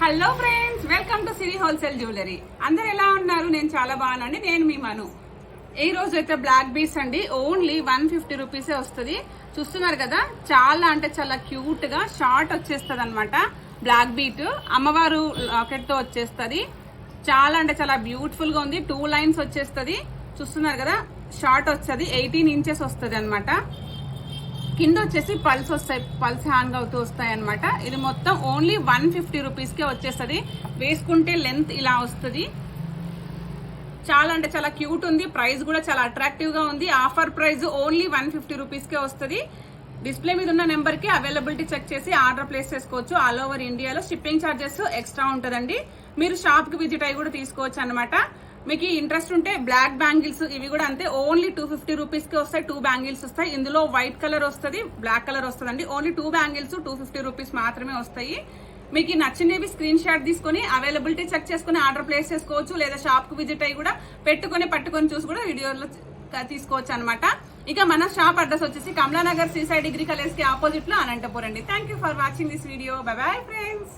Hello friends, welcome to Siri wholesale jewellery. అందరు ఎలా ఉన్నారు? నేను చాలా బాగున్నానండి. నేను మీ మను. ఈ రోజు అయితే బ్లాక్ బీడ్స్ అండి, ఓన్లీ 150 రూపీసే వస్తుంది. చూస్తున్నారు కదా, చాలా అంటే చాలా క్యూట్ గా షార్ట్ వచ్చేస్తుంది అనమాట. బ్లాక్ బీట్ అమ్మవారు లాకెట్ తో వచ్చేస్తుంది. చాలా అంటే చాలా బ్యూటిఫుల్ గా ఉంది. 2 లైన్స్ వచ్చేస్తుంది. చూస్తున్నారు కదా, షార్ట్ వచ్చేది 18 ఇంచెస్ వస్తుంది అనమాట. కింద వచ్చేసి పల్స్ వస్తాయి, పల్స్ హ్యాంగ్ అవుతూ వస్తాయి అనమాట. ఇది మొత్తం ఓన్లీ 150 రూపీస్ కే వచ్చేస్తుంది. వేసుకుంటే లెంత్ ఇలా వస్తుంది. చాలా అంటే చాలా క్యూట్ ఉంది. ప్రైస్ కూడా చాలా అట్రాక్టివ్ గా ఉంది. ఆఫర్ ప్రైస్ ఓన్లీ 150 రూపీస్ కే వస్తుంది. డిస్ప్లే మీద ఉన్న నెంబర్ కి అవైలబిలిటీ చెక్ చేసి ఆర్డర్ ప్లేస్ చేసుకోవచ్చు. ఆల్ ఓవర్ ఇండియాలో షిప్పింగ్ ఛార్జెస్ ఎక్స్ట్రా ఉంటుందండి. మీరు షాప్ కి విజిట్ అయ్యి కూడా తీసుకోవచ్చు అనమాట. మీకు ఇంట్రెస్ట్ ఉంటే బ్లాక్ బ్యాంగిల్స్ ఇవి కూడా అంతే, ఓన్లీ 250 రూపీస్ కి వస్తాయి. 2 బ్యాంగిల్స్ వస్తాయి. ఇందులో వైట్ కలర్ వస్తుంది, బ్లాక్ కలర్ వస్తుంది. ఓన్లీ 2 బ్యాంగిల్స్ 250 రూపీస్ మాత్రమే వస్తాయి. మీకు నచ్చినవి స్క్రీన్ షాట్ తీసుకుని అవైలబిలిటీ చెక్ చేసుకుని ఆర్డర్ ప్లేస్ చేసుకోవచ్చు. లేదా షాప్ కు విజిట్ అయ్యి కూడా పట్టుకొని చూసి కూడా వీడియోలో తీసుకోవచ్చు అనమాట. ఇక మన షాప్ అడ్రస్ వచ్చేసి కమలానగర్ సీసైడ్ డిగ్రీ కాలేజ్ కి ఆపోజిట్ లో అనంతపురం అండి. Thank you for watching this video. By bye friends.